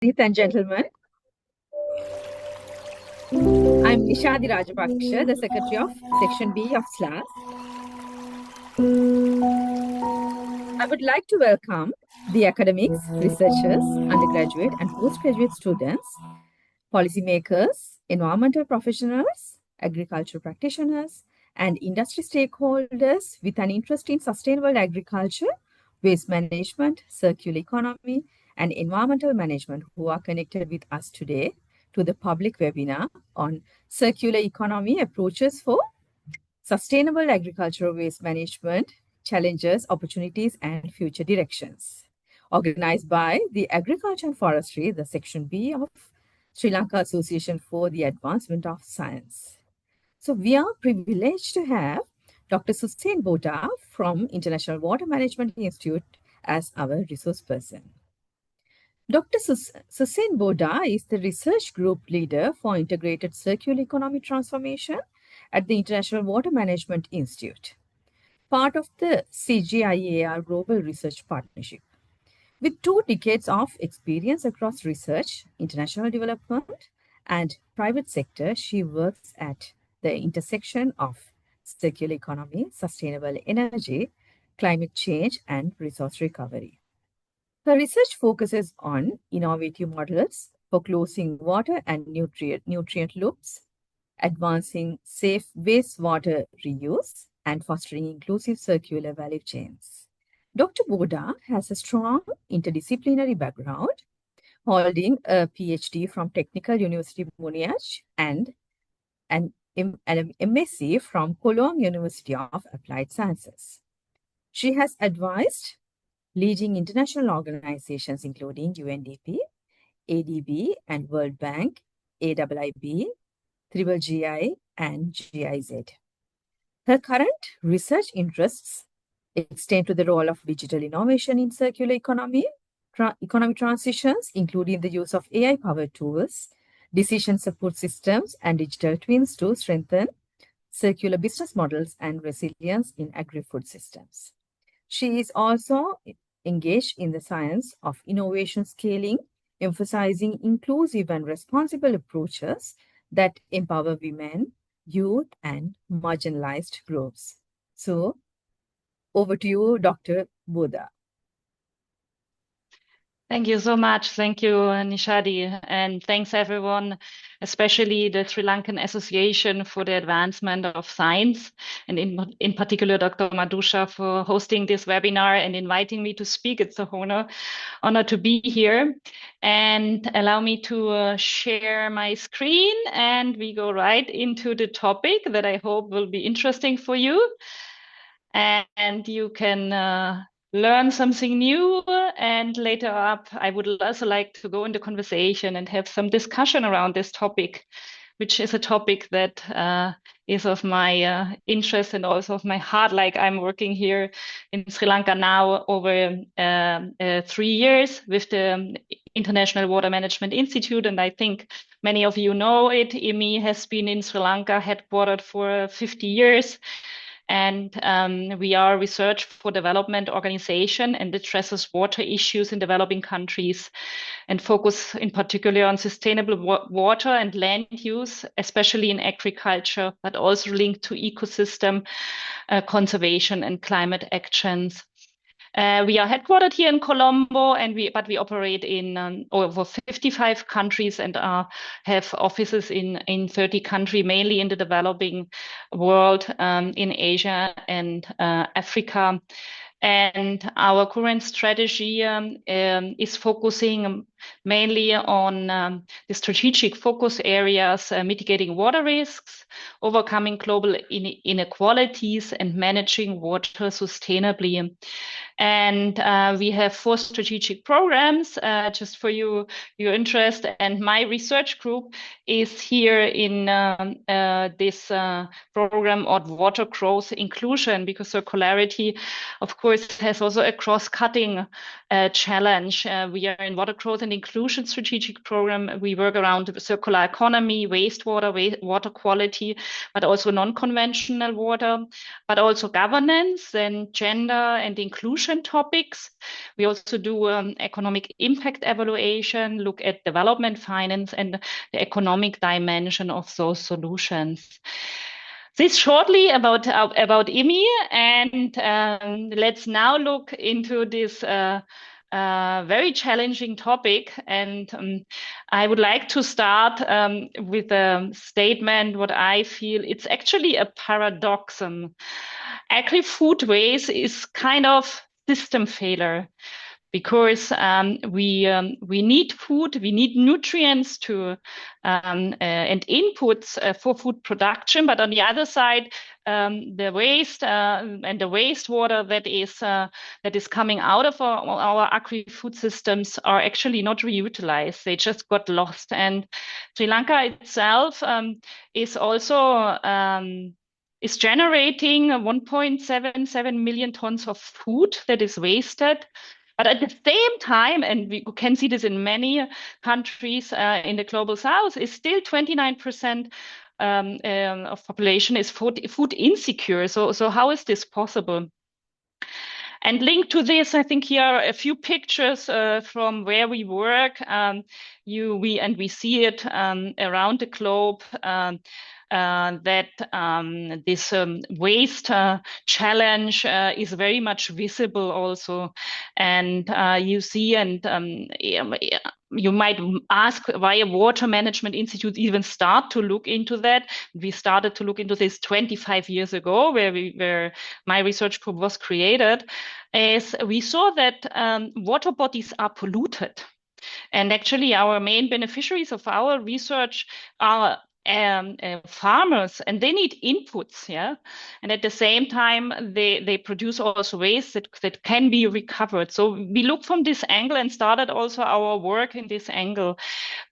Ladies and gentlemen, I'm Nishadi Rajapaksha, the Secretary of Section B of SLAS. I would like to welcome the academics, researchers, undergraduate and postgraduate students, policymakers, environmental professionals, agriculture practitioners, and industry stakeholders with an interest in sustainable agriculture, waste management, circular economy, and environmental management who are connected with us today to the public webinar on circular economy approaches for sustainable agricultural waste management, challenges, opportunities, and future directions. Organized by the Agriculture and Forestry, the Section B of Sri Lanka Association for the Advancement of Science. So we are privileged to have Dr. Susane Boadrch from International Water Management Institute as our resource person. Dr. Susane Boadrch is the research group leader for integrated circular economy transformation at the International Water Management Institute, part of the CGIAR Global Research Partnership. With 2 decades of experience across research, international development, and private sector, she works at the intersection of circular economy, sustainable energy, climate change, and resource recovery. Her research focuses on innovative models for closing water and nutrient loops, advancing safe wastewater reuse, and fostering inclusive circular value chains. Dr. Boadrch has a strong interdisciplinary background, holding a PhD from Technical University Monash and an MSc from Cologne University of Applied Sciences. She has advised leading international organizations including UNDP, ADB and World Bank, AIIB, GGGI, and GIZ. Her current research interests extend to the role of digital innovation in circular economy, economic transitions, including the use of AI-powered tools, decision support systems, and digital twins to strengthen circular business models and resilience in agri-food systems. She is also engaged in the science of innovation scaling, emphasizing inclusive and responsible approaches that empower women, youth, and marginalized groups. So, over to you, Dr. Boadrch. Thank you so much. Thank you, Nishadi. And thanks everyone, especially the Sri Lankan Association for the Advancement of Science, and in particular, Dr. Madusha for hosting this webinar and inviting me to speak. It's an honor to be here. And allow me to share my screen, and we go right into the topic that I hope will be interesting for you. And you can learn something new, and later up I would also like to go into conversation and have some discussion around this topic, which is a topic that is of my interest and also of my heart. Like, I'm working here in Sri Lanka now over 3 years with the International Water Management Institute, and I think many of you know it. IWMI has been in Sri Lanka headquartered for 50 years. And we are a research for development organization and addresses water issues in developing countries and focus in particular on sustainable water and land use, especially in agriculture, but also linked to ecosystem conservation and climate actions. We are headquartered here in Colombo, but we operate in over 55 countries and have offices in 30 countries, mainly in the developing world, in Asia and Africa. And our current strategy is focusing mainly on the strategic focus areas, mitigating water risks, overcoming global inequalities, and managing water sustainably. And we have 4 strategic programs, just for your interest. And my research group is here in this program of water growth inclusion, because circularity, of course, has also a cross-cutting challenge. We are in water growth and Inclusion Strategic Program, we work around circular economy, wastewater, water quality, but also non-conventional water, but also governance and gender and inclusion topics. We also do economic impact evaluation, look at development finance and the economic dimension of those solutions. This shortly about IWMI, and let's now look into this very challenging topic. And I would like to start with a statement, what I feel it's actually a paradox. Agri-food waste is kind of system failure, because we need food, we need nutrients to and inputs for food production, but on the other side, the waste and the wastewater that is coming out of our agri-food systems are actually not reutilized. They just got lost. And Sri Lanka itself is also is generating 1.77 million tons of food that is wasted. But at the same time, and we can see this in many countries in the global south, is still 29% of population is food insecure. So how is this possible? And linked to this, I think here are a few pictures from where we work. We see it around the globe. That this waste challenge is very much visible also. And you see, and you might ask why a water management institute even start to look into that. We started to look into this 25 years ago, where my research group was created, as we saw that water bodies are polluted. And actually our main beneficiaries of our research are farmers, and they need inputs, yeah, and at the same time they produce also waste that can be recovered. So we look from this angle and started also our work in this angle.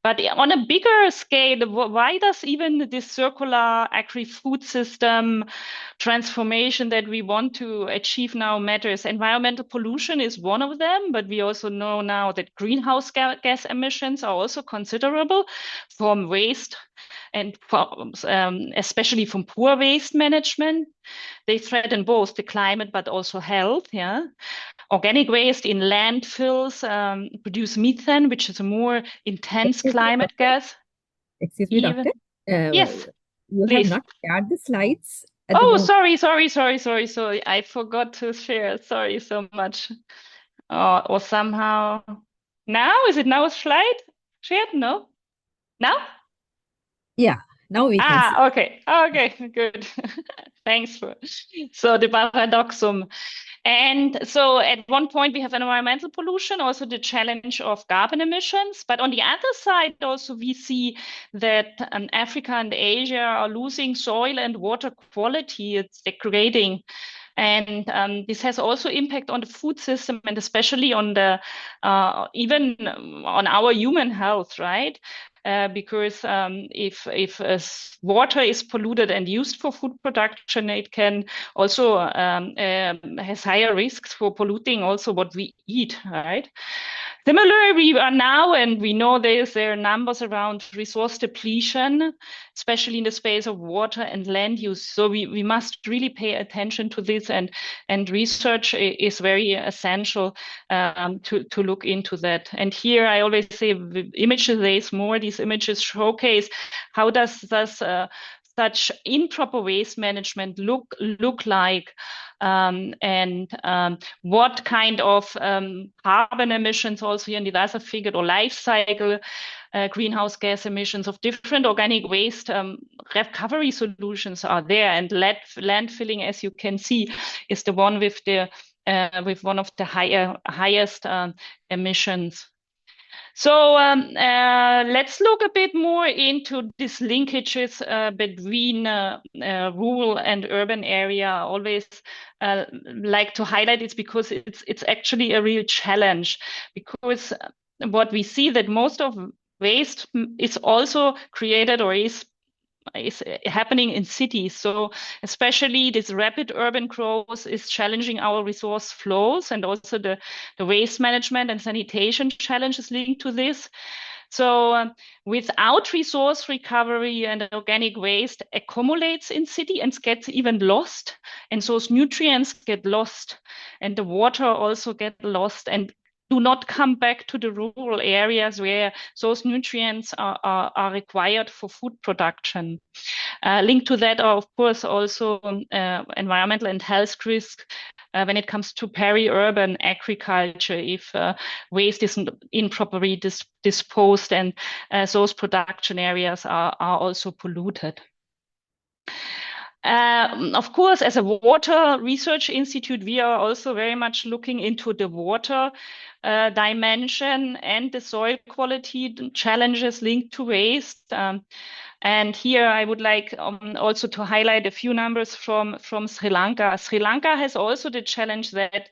But on a bigger scale, why does even this circular agri-food system transformation that we want to achieve now matters? Environmental pollution is one of them, but we also know now that greenhouse gas emissions are also considerable from waste, and especially from poor waste management. They threaten both the climate but also health. Yeah, organic waste in landfills produce methane, which is a more intense Excuse me, climate doctor. gas. Excuse me, Even doctor. yes, You have please. not shared the slides at the Oh, moment. sorry. I forgot to share. Sorry so much. Or somehow now is it now slide shared? No, now. Yeah, now we can see. Okay, good. Thanks for so the paradoxum. And so at one point we have environmental pollution, also the challenge of carbon emissions. But on the other side, also we see that Africa and Asia are losing soil and water quality. It's degrading. And this has also impact on the food system, and especially on the even on our human health, right? Because if water is polluted and used for food production, it can also has higher risks for polluting also what we eat, right? Similarly, we are now, and we know there are numbers around resource depletion, especially in the space of water and land use. So we must really pay attention to this, and research is very essential to look into that. And here I always say images, there's more. These images showcase how does such improper waste management look like, and what kind of carbon emissions also here in the laser figured, or life cycle greenhouse gas emissions of different organic waste recovery solutions are there. And landfilling, as you can see, is the one with the with one of the highest emissions. So let's look a bit more into these linkages between rural and urban area. I always like to highlight it because it's actually a real challenge, because what we see that most of waste is also created or is happening in cities. So especially this rapid urban growth is challenging our resource flows, and also the waste management and sanitation challenges linked to this. So without resource recovery, and organic waste accumulates in city and gets even lost. And those nutrients get lost, and the water also get lost, and do not come back to the rural areas where those nutrients are required for food production. Linked to that are, of course, also environmental and health risks when it comes to peri-urban agriculture, if waste is improperly disposed, and those production areas are also polluted. Of course, as a water research institute, we are also very much looking into the water dimension and the soil quality challenges linked to waste. And here I would like also to highlight a few numbers from Sri Lanka. Sri Lanka has also the challenge that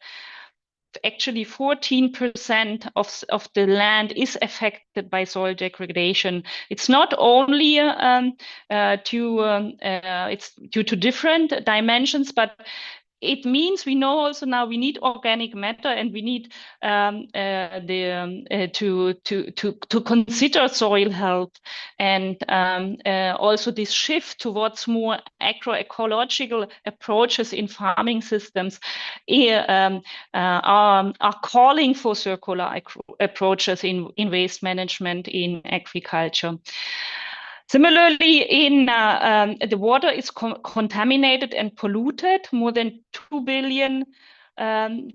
actually 14% of the land is affected by soil degradation. It's not only it's due to different dimensions, but it means we know also now we need organic matter, and we need to consider soil health, and also this shift towards more agroecological approaches in farming systems are calling for circular approaches in waste management in agriculture. Similarly, in the water is contaminated and polluted. More than 2 billion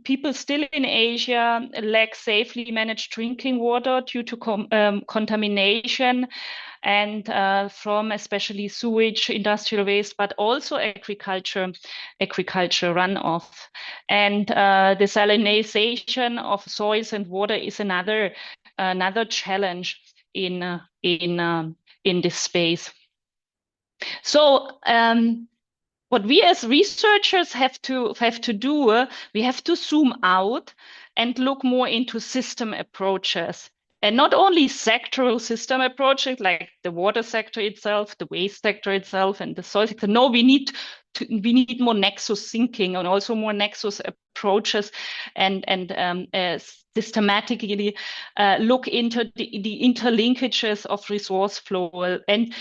people still in Asia lack safely managed drinking water due to contamination, and from especially sewage, industrial waste, but also agriculture runoff. And the salinization of soils and water is another challenge in this space. So what we as researchers have to do, we have to zoom out and look more into system approaches, and not only sectoral system approaches like the water sector itself, the waste sector itself, and the soil sector. No, we need more nexus thinking, and also more nexus approaches, and systematically look into the interlinkages of resource flow, and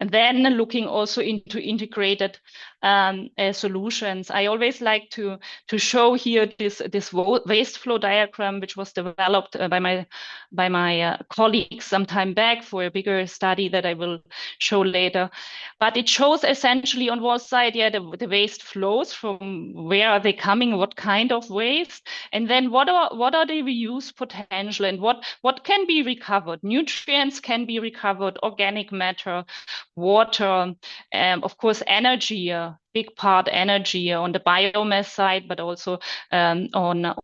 then looking also into integrated solutions. I always like to show here this waste flow diagram, which was developed by my colleagues some time back for a bigger study that I will show later. But it shows essentially on one side, the waste flows, from where are they coming, what kind of waste, and then what are the reuse potential, and what can be recovered. Nutrients can be recovered, organic matter, water, of course, energy, big part energy on the biomass side, but also on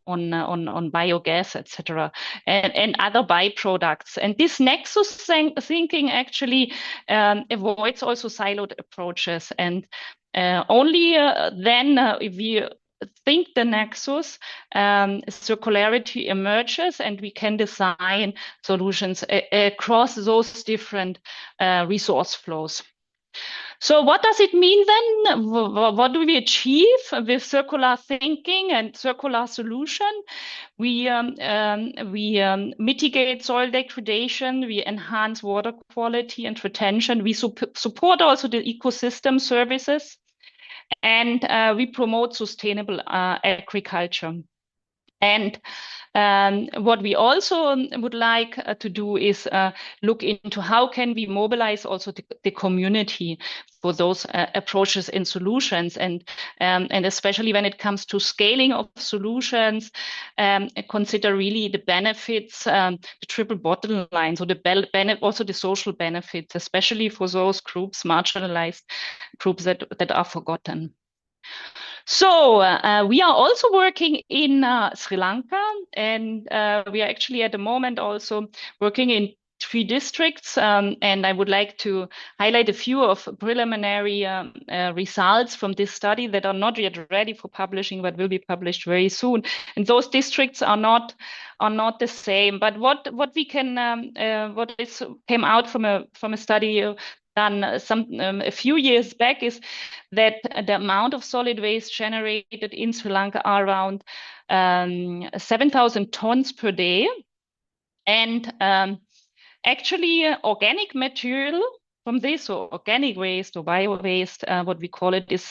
biogas, etc., and other byproducts. And this nexus thinking actually avoids also siloed approaches, and only then if we think the nexus, circularity emerges, and we can design solutions across those different resource flows. So what does it mean then? What do we achieve with circular thinking and circular solution? We mitigate soil degradation, we enhance water quality and retention, we support also the ecosystem services, and we promote sustainable agriculture. And what we also would like to do is look into how can we mobilize also the community for those approaches and solutions, and especially when it comes to scaling of solutions, consider really the benefits, the triple bottom line, so also the social benefits, especially for those groups, marginalized groups that are forgotten. So we are also working in Sri Lanka, and we are actually at the moment also working in 3 districts, and I would like to highlight a few of preliminary results from this study that are not yet ready for publishing, but will be published very soon. And those districts are not the same, but what we can what came out from a study done a few years back is that the amount of solid waste generated in Sri Lanka are around 7,000 tons per day. And actually, organic material from this, or organic waste or bio waste, what we call it, is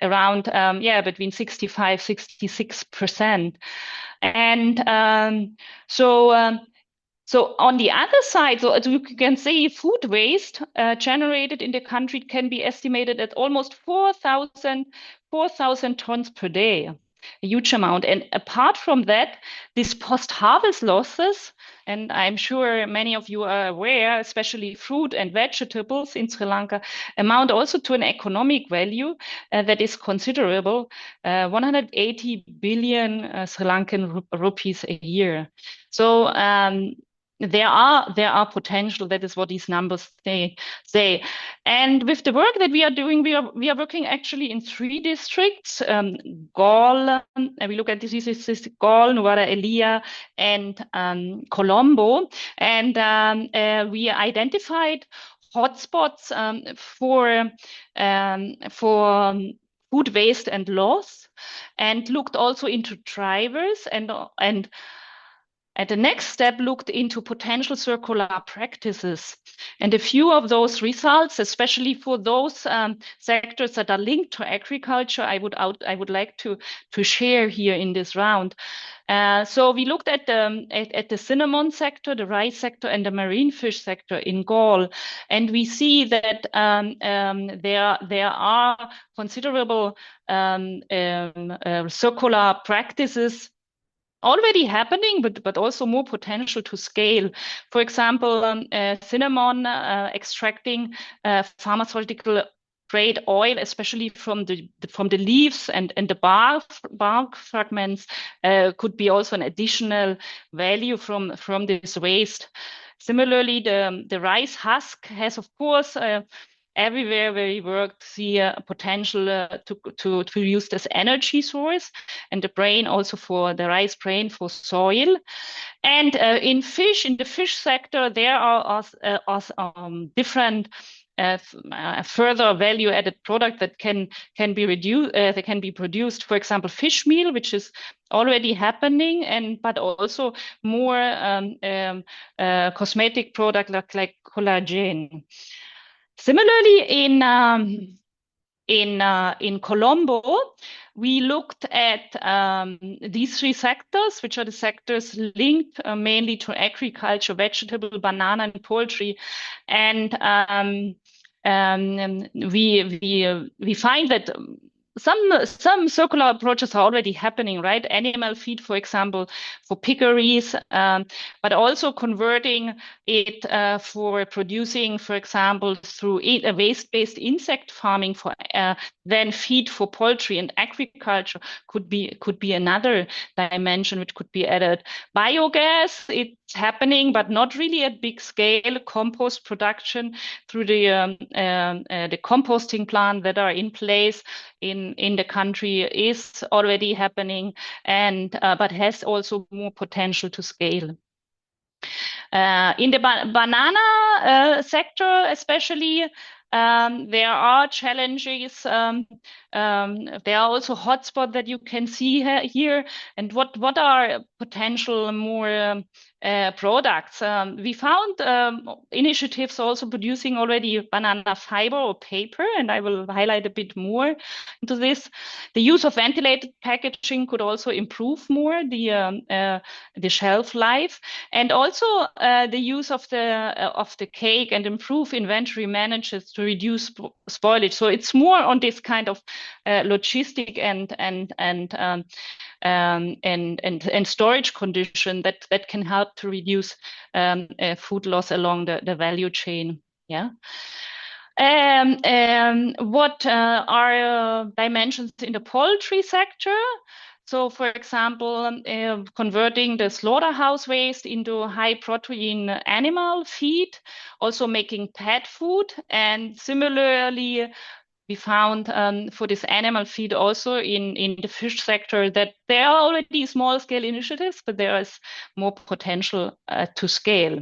around between 65-66%. And so on the other side, so as you can see, food waste generated in the country can be estimated at almost 4,000 tons per day, a huge amount. And apart from that, these post-harvest losses, and I'm sure many of you are aware, especially fruit and vegetables in Sri Lanka, amount also to an economic value that is considerable, 180 billion Sri Lankan rupees a year. So there are potential. That is what these numbers say. And with the work that we are doing, we are working actually in 3 districts: Galle, and we look at this is Galle, Nuwara Eliya, and Colombo. And we identified hotspots for food waste and loss, and looked also into drivers and at the next step looked into potential circular practices. And a few of those results, especially for those sectors that are linked to agriculture, I would like to share here in this round. So we looked at the cinnamon sector, the rice sector, and the marine fish sector in Galle, and we see that there are considerable circular practices already happening, but also more potential to scale. For example, cinnamon extracting pharmaceutical grade oil, especially from the leaves and the bark fragments, could be also an additional value from this waste. Similarly, the rice husk has, of course, everywhere where we work, see a potential to use this energy source, and the brain also for the rice brain for soil. And in the fish sector, there are different further value-added product that can be produced. For example, fish meal, which is already happening, but also more cosmetic product like collagen. Similarly, in Colombo, we looked at these 3 sectors, which are the sectors linked mainly to agriculture, vegetable, banana, and poultry. And we find that some circular approaches are already happening, right? Animal feed, for example, for piggeries, but also converting it for producing, for example, through waste-based insect farming for then feed for poultry and agriculture could be another dimension which could be added. Biogas, it's happening, but not really at big scale. Compost production through the composting plant that are in place in the country is already happening, and but has also more potential to scale. In the banana sector, especially, there are challenges. There are also hotspots that you can see here. And what are potential more products? We found initiatives also producing already banana fiber or paper, and I will highlight a bit more into this. The use of ventilated packaging could also improve more the shelf life, and also the use of the cake and improve inventory management to reduce spoilage. So it's more on this kind of logistic and storage condition that can help to reduce food loss along the value chain. Yeah. What are dimensions in the poultry sector? So, for example, converting the slaughterhouse waste into high protein animal feed, also making pet food. And similarly, we found for this animal feed also in the fish sector that there are already small scale initiatives, but there is more potential to scale.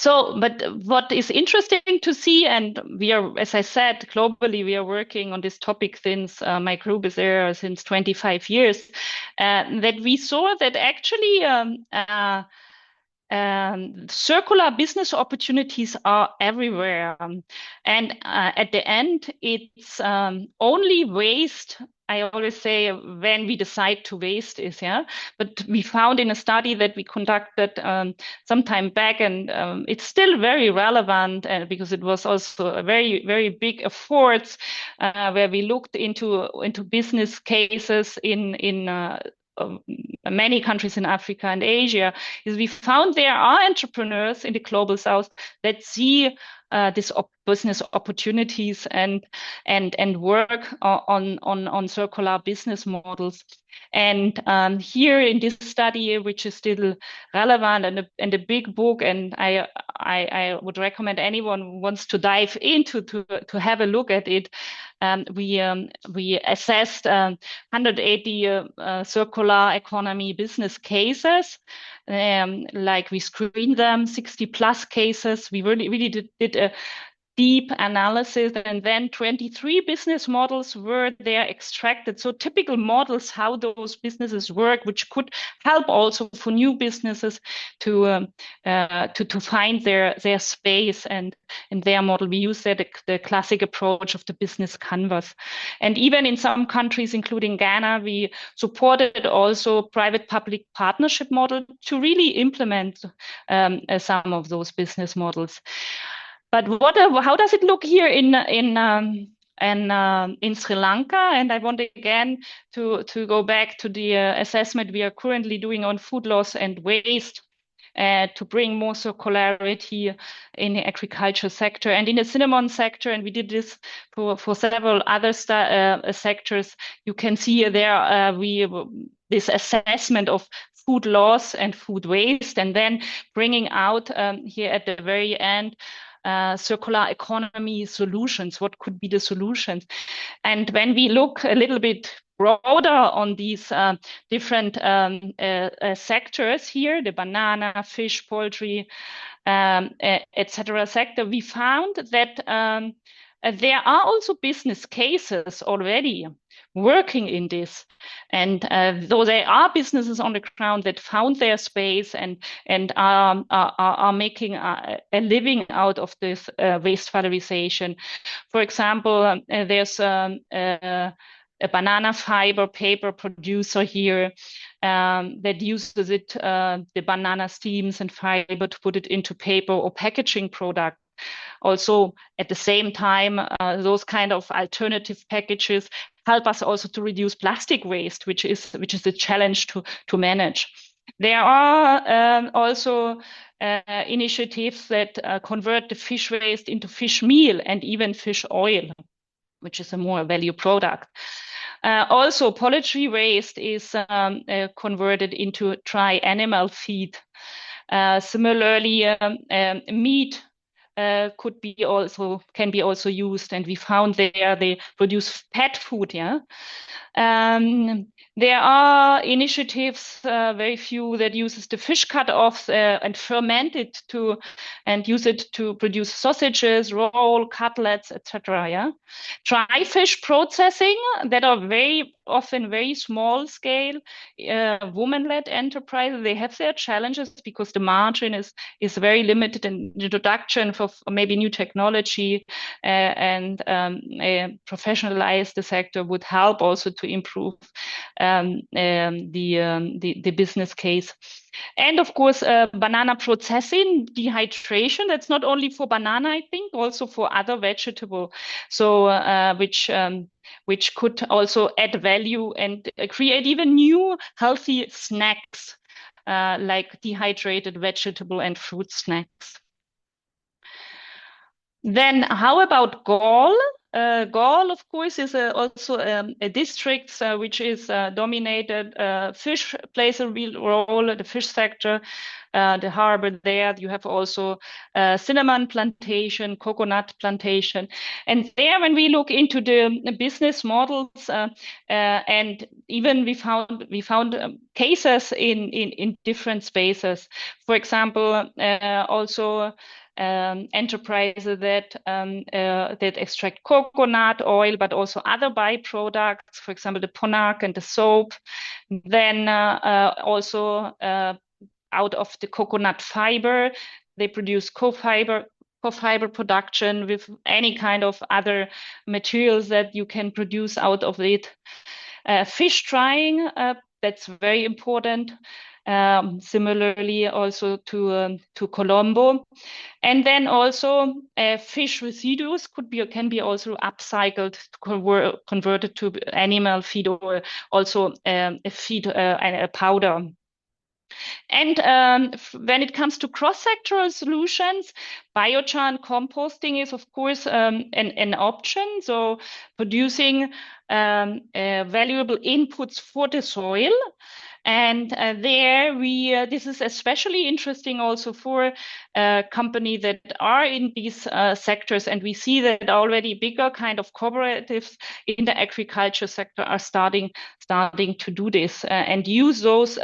So, but what is interesting to see, and we are, as I said, globally, we are working on this topic since my group is there since 25 years, that we saw that actually circular business opportunities are everywhere. And at the end, it's only waste. I always say when we decide to waste is, yeah. But we found in a study that we conducted some time back, and it's still very relevant because it was also a very, very big effort where we looked into business cases in many countries in Africa and Asia, is we found there are entrepreneurs in the global south that see these business opportunities and work on circular business models. And here in this study, which is still relevant and a big book, and I would recommend anyone who wants to dive into to have a look at it. We assessed 180 circular economy business cases. Like we screened them, 60 plus cases. We really did a deep analysis, and then 23 business models were there extracted. So typical models, how those businesses work, which could help also for new businesses to find their space. And in their model, we use the classic approach of the business canvas. And even in some countries, including Ghana, we supported also private-public partnership model to really implement some of those business models. But how does it look here in Sri Lanka? And I want again to go back to the assessment we are currently doing on food loss and waste to bring more circularity in the agriculture sector and in the cinnamon sector. And we did this for several other sectors. You can see there this assessment of food loss and food waste, and then bringing out here at the very end circular economy solutions. What could be the solutions? And when we look a little bit broader on these different sectors here, the banana, fish, poultry, etc. sector, we found that there are also business cases already working in this. And though there are businesses on the ground that found their space and are making a living out of this waste valorization. For example, there's a banana fiber paper producer here that uses it, the banana stems and fiber to put it into paper or packaging product. Also, at the same time, those kind of alternative packages help us also to reduce plastic waste, which is a challenge to manage. There are also initiatives that convert the fish waste into fish meal and even fish oil, which is a more value product. Also, poultry waste is converted into dry animal feed. Similarly, meat can be also used, and we found there they produce pet food. Yeah, there are initiatives, very few, that uses the fish cut-offs and ferment it and use it to produce sausages, roll, cutlets, etc. Yeah, dry fish processing that are very often very small scale, woman-led enterprises. They have their challenges because the margin is very limited, and the introduction for maybe new technology and professionalize the sector would help also to improve the business case. And of course, banana processing, dehydration. That's not only for banana, I think, also for other vegetable. So which could also add value and create even new healthy snacks, like dehydrated vegetable and fruit snacks. Then how about gall? Gaul, of course, is also a district which is dominated. Fish plays a real role, the fish sector, the harbor there. You have also cinnamon plantation, coconut plantation. And there, when we look into the business models, and even we found cases in different spaces. For example, also enterprises that extract coconut oil, but also other byproducts, for example, the ponak and the soap. Then also out of the coconut fiber, they produce co-fiber production with any kind of other materials that you can produce out of it. Fish drying, that's very important. Similarly also to Colombo. And then also fish residues can be also upcycled, converted to animal feed, or also a feed and a powder. And when it comes to cross-sectoral solutions, biochar and composting is, of course, an option. So producing valuable inputs for the soil. And there this is especially interesting also for companies that are in these sectors. And we see that already bigger kind of cooperatives in the agriculture sector are starting to do this and use those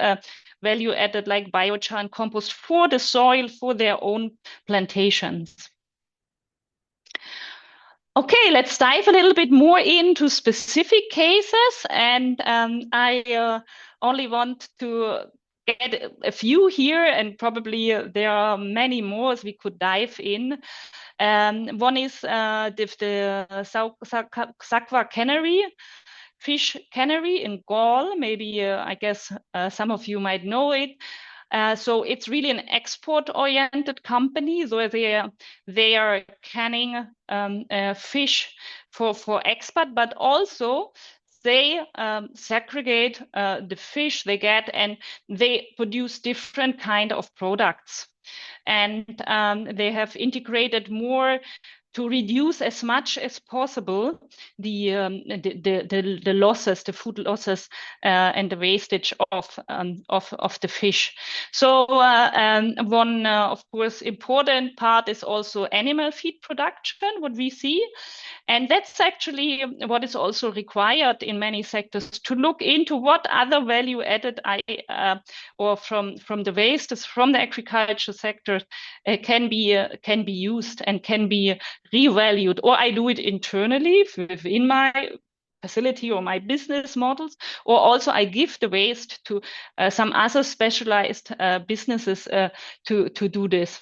value added like biochar and compost for the soil, for their own plantations. Okay, let's dive a little bit more into specific cases. And I only want to get a few here, and probably there are many more as we could dive in. One is the Sakwa Cannery, fish cannery in Gaul. Maybe I guess some of you might know it. So it's really an export-oriented company. So they are canning fish for export, but also they segregate the fish they get, and they produce different kind of products. And they have integrated more to reduce as much as possible the losses, the food losses, and the wastage of the fish. So one, of course, important part is also animal feed production, what we see. And that's actually what is also required in many sectors, to look into what other value added or from the wastes from the agriculture sector can be used and can be revalued. Or I do it internally within my facility or my business models, or also I give the waste to some other specialized businesses to do this.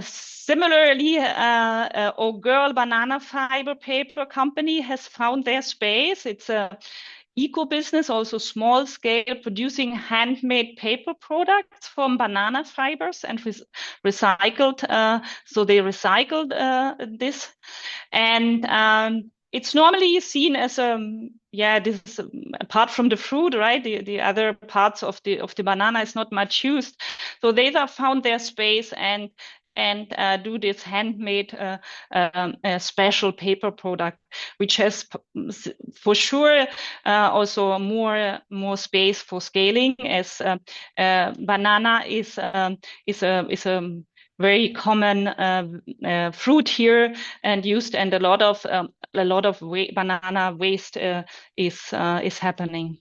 Similarly, O'Girl Banana Fiber Paper Company has found their space. It's a eco business, also small scale, producing handmade paper products from banana fibers and recycled. So they recycled this, and it's normally seen as this is, apart from the fruit, right? The other parts of the banana is not much used. So they have found their space and do this handmade special paper product, which has for sure also more space for scaling, as banana is a very common fruit here and used, and a lot of banana waste is happening.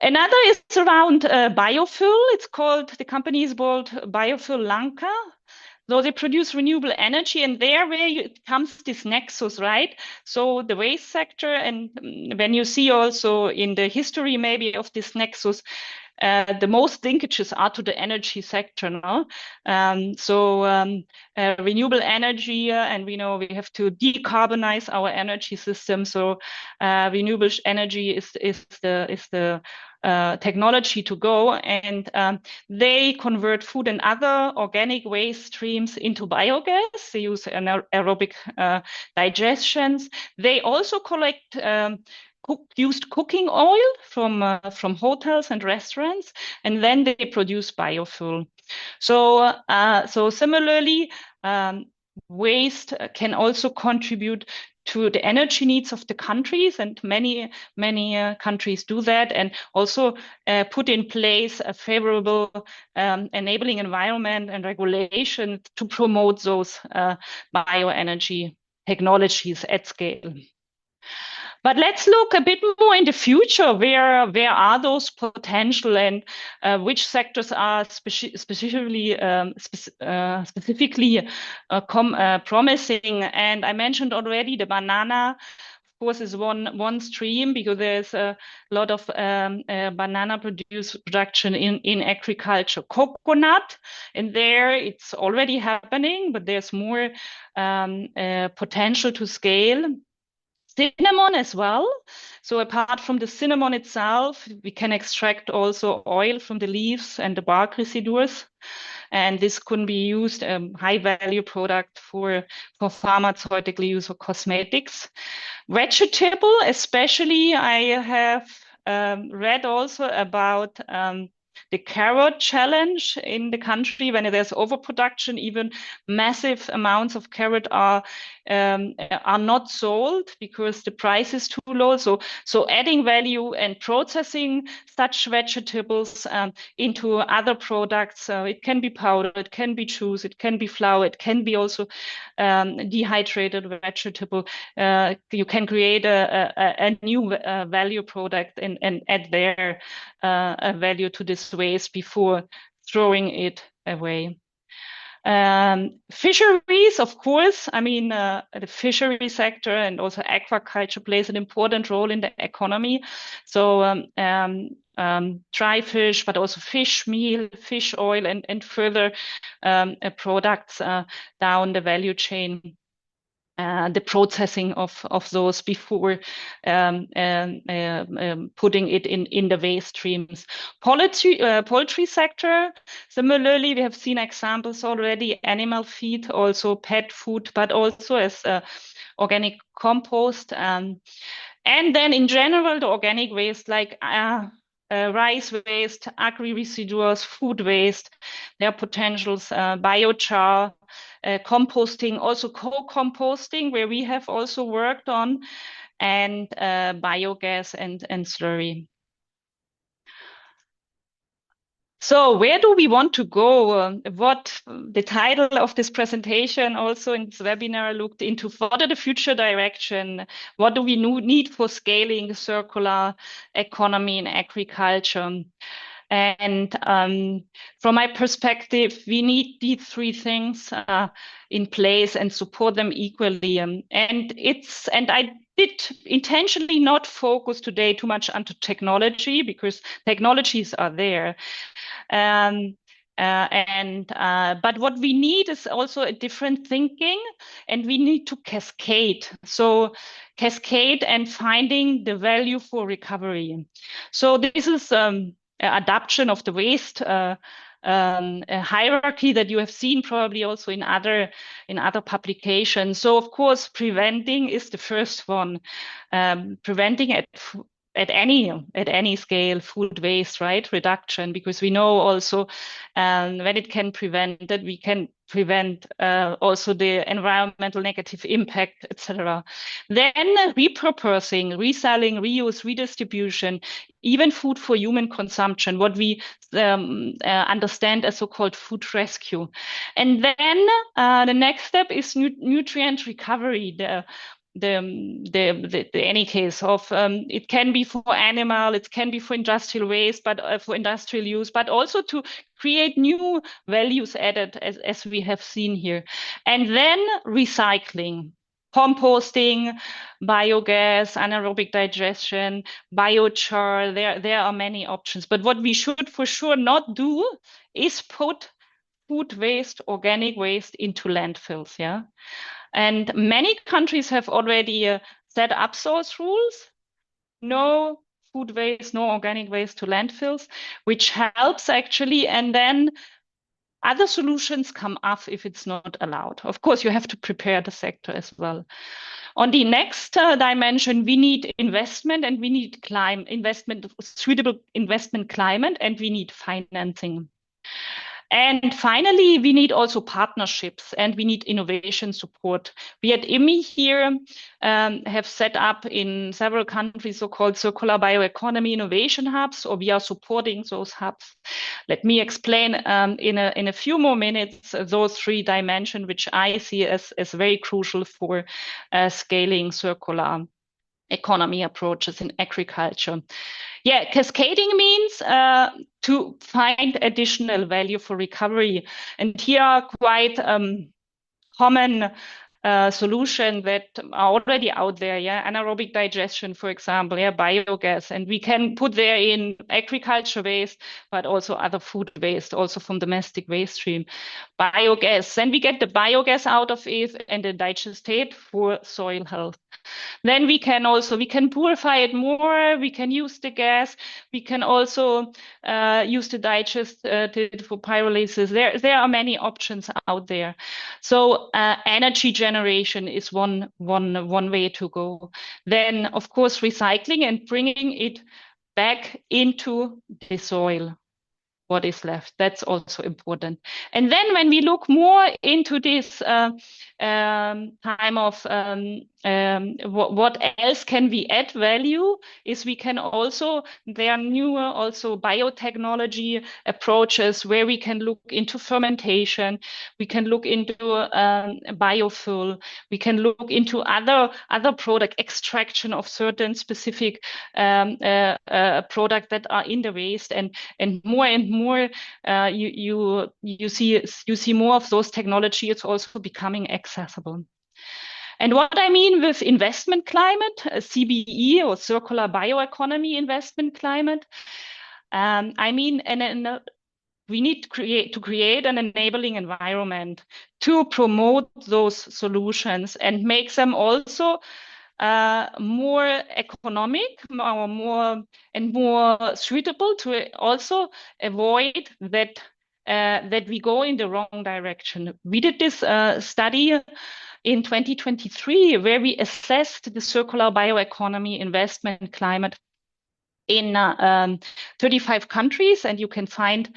Another is around biofuel. The company is called Biofuel Lanka. So they produce renewable energy, and where it comes this nexus, right? So the waste sector, and when you see also in the history maybe of this nexus, the most linkages are to the energy sector, no? Renewable energy, and we know we have to decarbonize our energy system. So renewable energy is the technology to go, and they convert food and other organic waste streams into biogas. They use anaerobic digestions. They also collect used cooking oil from hotels and restaurants, and then they produce biofuel. So similarly, waste can also contribute to the energy needs of the countries, and many countries do that, and also put in place a favorable enabling environment and regulation to promote those bioenergy technologies at scale. But let's look a bit more in the future. Where are those potential, and which sectors are specifically promising? And I mentioned already the banana, of course, is one stream, because there's a lot of banana production in agriculture. Coconut, and there it's already happening, but there's more potential to scale. Cinnamon as well. So apart from the cinnamon itself, we can extract also oil from the leaves and the bark residues. And this could be used, high value product for pharmaceutical use or cosmetics. Vegetable, especially, I have read also about the carrot challenge in the country. When there's overproduction, even massive amounts of carrot are not sold because the price is too low. So adding value and processing such vegetables into other products. It can be powder, it can be juice, it can be flour, it can be also dehydrated vegetable. You can create a new value product and add there a value to this waste before throwing it away. Fisheries, of course, I mean, the fishery sector and also aquaculture plays an important role in the economy. So dry fish, but also fish meal, fish oil, and further products down the value chain. The processing of those before putting it in the waste streams. Poultry sector, similarly, we have seen examples already, animal feed, also pet food, but also as organic compost. And then in general, the organic waste like rice waste, agri residuals, food waste, their potentials, biochar, composting, also co-composting, where we have also worked on, and biogas and slurry. So where do we want to go? What the title of this presentation also in this webinar looked into, what are the future direction? What do we need for scaling circular economy in agriculture? And from my perspective, we need these three things in place and support them equally. And I did intentionally not focus today too much onto technology, because technologies are there. But what we need is also a different thinking, and we need to cascade. So cascade and finding the value for recovery. So this is adaptation of the waste hierarchy that you have seen probably also in other publications. So of course, preventing is the first one. Preventing at any scale, food waste, right? Reduction, because we know also when it can prevent that, we can prevent also the environmental negative impact, etc. Then repurposing, reselling, reuse, redistribution, even food for human consumption, what we understand as so-called food rescue. And then the next step is nutrient recovery. Any case of it can be for animal, it can be for industrial waste, but for industrial use, but also to create new values added, as we have seen here. And then recycling, composting, biogas, anaerobic digestion, biochar. There are many options, but what we should for sure not do is put food waste, organic waste into landfills. Yeah. And many countries have already set up those rules. No food waste, no organic waste to landfills, which helps actually. And then other solutions come up if it's not allowed. Of course, you have to prepare the sector as well. On the next dimension, we need investment, and we need suitable investment climate, and we need financing. And finally, we need also partnerships and we need innovation support. We at IWMI here have set up in several countries so-called circular bioeconomy innovation hubs, or we are supporting those hubs. Let me explain in a few more minutes those three dimensions, which I see as very crucial for scaling circular economy approaches in agriculture. Yeah, cascading means to find additional value for recovery. And here are quite common solutions that are already out there. Yeah, anaerobic digestion, for example, yeah, biogas. And we can put there in agriculture waste, but also other food waste, also from domestic waste stream. Biogas. Then we get the biogas out of it and the digestate for soil health. Then we can purify it more. We can use the gas. We can also use the digest for pyrolysis. There are many options out there. So energy generation is one way to go. Then of course recycling and bringing it back into the soil. What is left. That's also important. And then when we look more into this time of what else can we add value is we can also, there are newer also biotechnology approaches where we can look into fermentation, we can look into biofuel, we can look into other product extraction of certain specific products that are in the waste, and more you see more of those technologies also becoming accessible. And what I mean with investment climate, CBE or circular bioeconomy investment climate, I mean we need to create an enabling environment to promote those solutions and make them also more economic, more suitable to also avoid that we go in the wrong direction. We did this study in 2023 where we assessed the circular bioeconomy investment climate in 35 countries, and you can find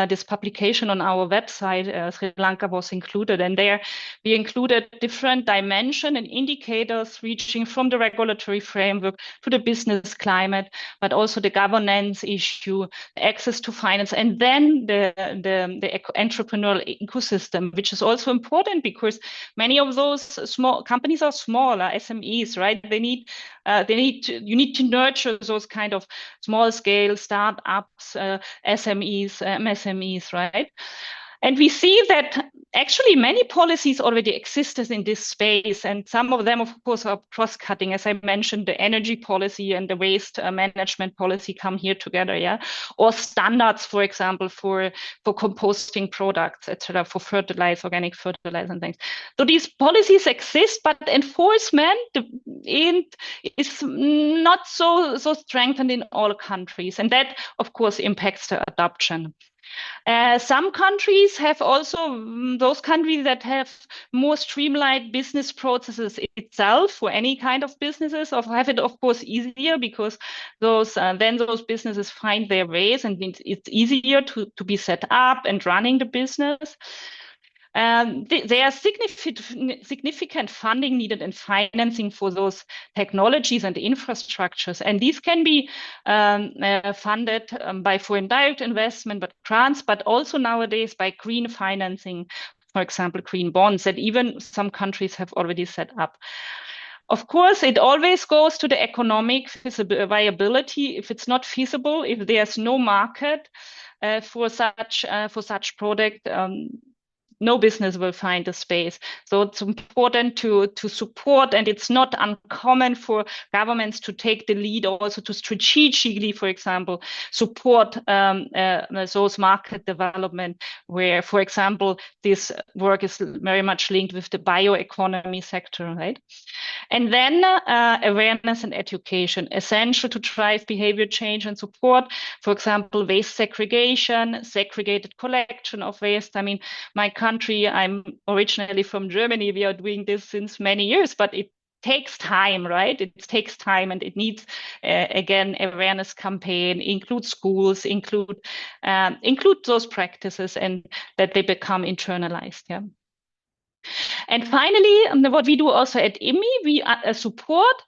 this publication on our website. Sri Lanka was included, and there we included different dimensions and indicators reaching from the regulatory framework to the business climate, but also the governance issue, access to finance, and then the entrepreneurial ecosystem, which is also important because many of those small companies are smaller SMEs, right? You need to nurture those kind of small scale startups, SMEs, MSMEs, right? And we see that actually many policies already existed in this space, and some of them, of course, are cross-cutting. As I mentioned, the energy policy and the waste management policy come here together, yeah, or standards, for example, for composting products, etc., for fertilizer, organic fertilizer, and things. So these policies exist, but enforcement is not so strengthened in all countries, and that, of course, impacts the adoption. Some countries have also, those countries that have more streamlined business processes itself for any kind of businesses, or have it, of course, easier because then those businesses find their ways and it's easier to be set up and running the business. There are significant funding needed and financing for those technologies and infrastructures, and these can be funded by foreign direct investment, but grants, but also nowadays by green financing, for example, green bonds that even some countries have already set up. Of course, it always goes to the economic viability. If it's not feasible, if there's no market for such product, no business will find a space. So it's important to support, and it's not uncommon for governments to take the lead also to strategically, for example, support those market development where, for example, this work is very much linked with the bioeconomy sector, right? And then awareness and education, essential to drive behavior change and support, for example, waste segregation, segregated collection of waste. I mean, my country, I'm originally from Germany. We are doing this since many years, but takes time, right? It takes time, and it needs again awareness campaign, include schools, include those practices, and that they become internalized. Yeah. And finally, what we do also at IWMI, we support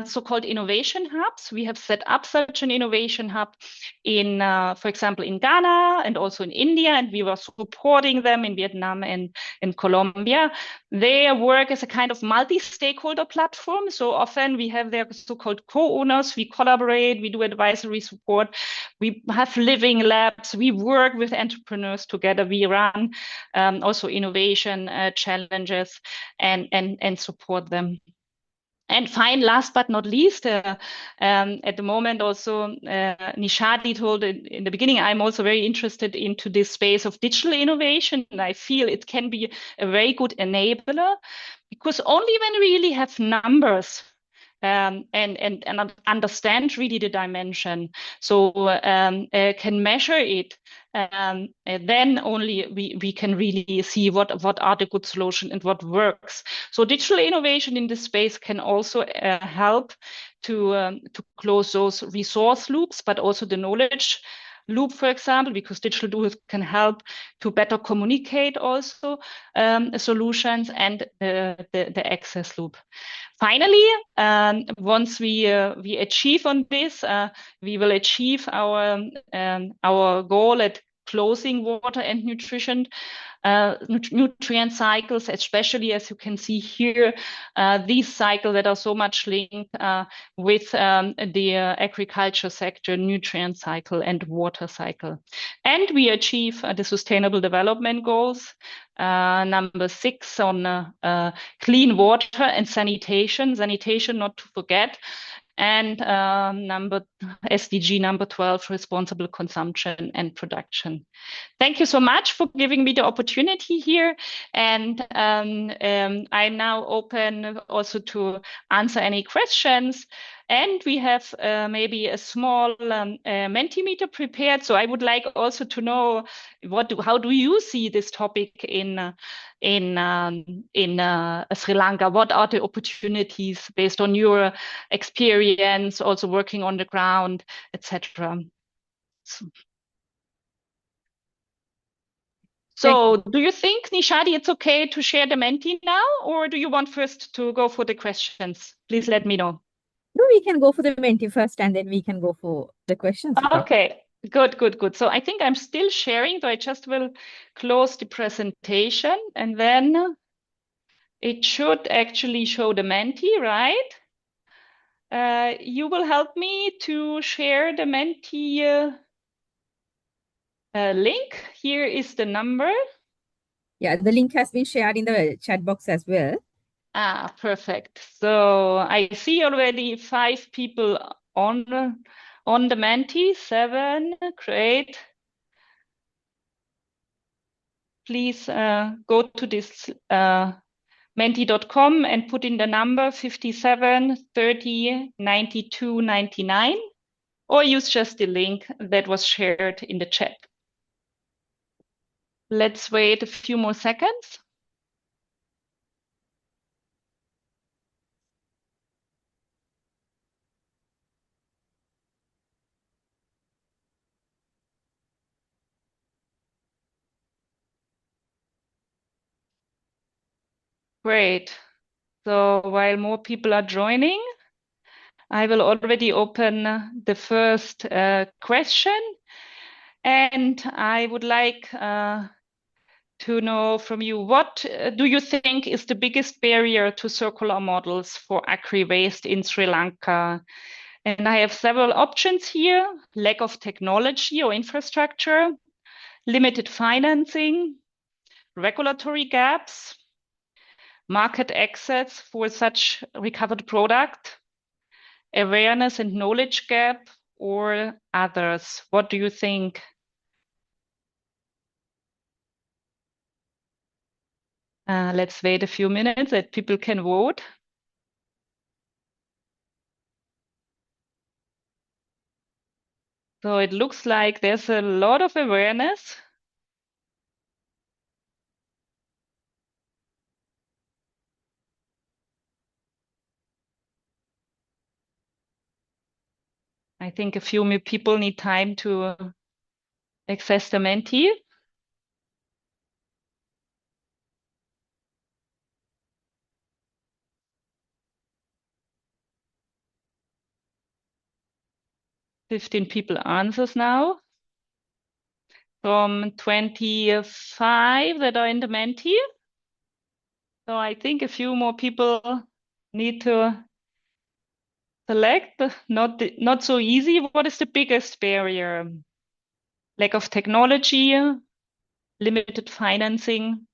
so-called innovation hubs. We have set up such an innovation hub in, for example, in Ghana and also in India, and we were supporting them in Vietnam and in Colombia. They work as a kind of multi-stakeholder platform. So often we have their so-called co-owners. We collaborate, we do advisory support, we have living labs, we work with entrepreneurs together, we run also innovation challenges and support them. And fine, last but not least, at the moment also, Nishadi told in the beginning, I'm also very interested into this space of digital innovation. And I feel it can be a very good enabler, because only when we really have numbers and understand really the dimension, so can measure it, and then only we can really see what are the good solutions and what works. So digital innovation in this space can also help to close those resource loops, but also the knowledge loop, for example, because digital tools can help to better communicate also solutions and the access loop. Finally, once we achieve on this, we will achieve our goal at closing water and nutrient cycles, especially as you can see here, these cycles that are so much linked with the agriculture sector, nutrient cycle and water cycle. And we achieve the Sustainable Development Goals, number 6 on clean water and sanitation, not to forget, and SDG number 12, responsible consumption and production. Thank you so much for giving me the opportunity here. And I'm now open also to answer any questions. And we have maybe a small Mentimeter prepared. So I would like also to know how do you see this topic in Sri Lanka? What are the opportunities based on your experience, also working on the ground, etc.? So do you think, Nishadi, it's okay to share the Menti now, or do you want first to go for the questions? Please let me know. No, we can go for the Menti first, and then we can go for the questions. Okay, good. So I think I'm still sharing, so I just will close the presentation, and then it should actually show the Menti, right? You will help me to share the Menti link. Here is the number. Yeah, the link has been shared in the chat box as well. Ah, perfect. So I see already 5 people on the Menti, 7. Great. Please go to this menti.com and put in the number 57 30 92 99, or use just the link that was shared in the chat. Let's wait a few more seconds. Great. So while more people are joining, I will already open the first question. And I would like to know from you, what do you think is the biggest barrier to circular models for agri-waste in Sri Lanka? And I have several options here: lack of technology or infrastructure, limited financing, regulatory gaps, market access for such recovered product, awareness and knowledge gap, or others. What do you think? Let's wait a few minutes that people can vote. So it looks like there's a lot of awareness. I think a few more people need time to access the Menti. Fifteen people answers now from 25 that are in the Menti. So I think a few more people need to select. Not so easy. What is the biggest barrier? Lack of technology, limited financing,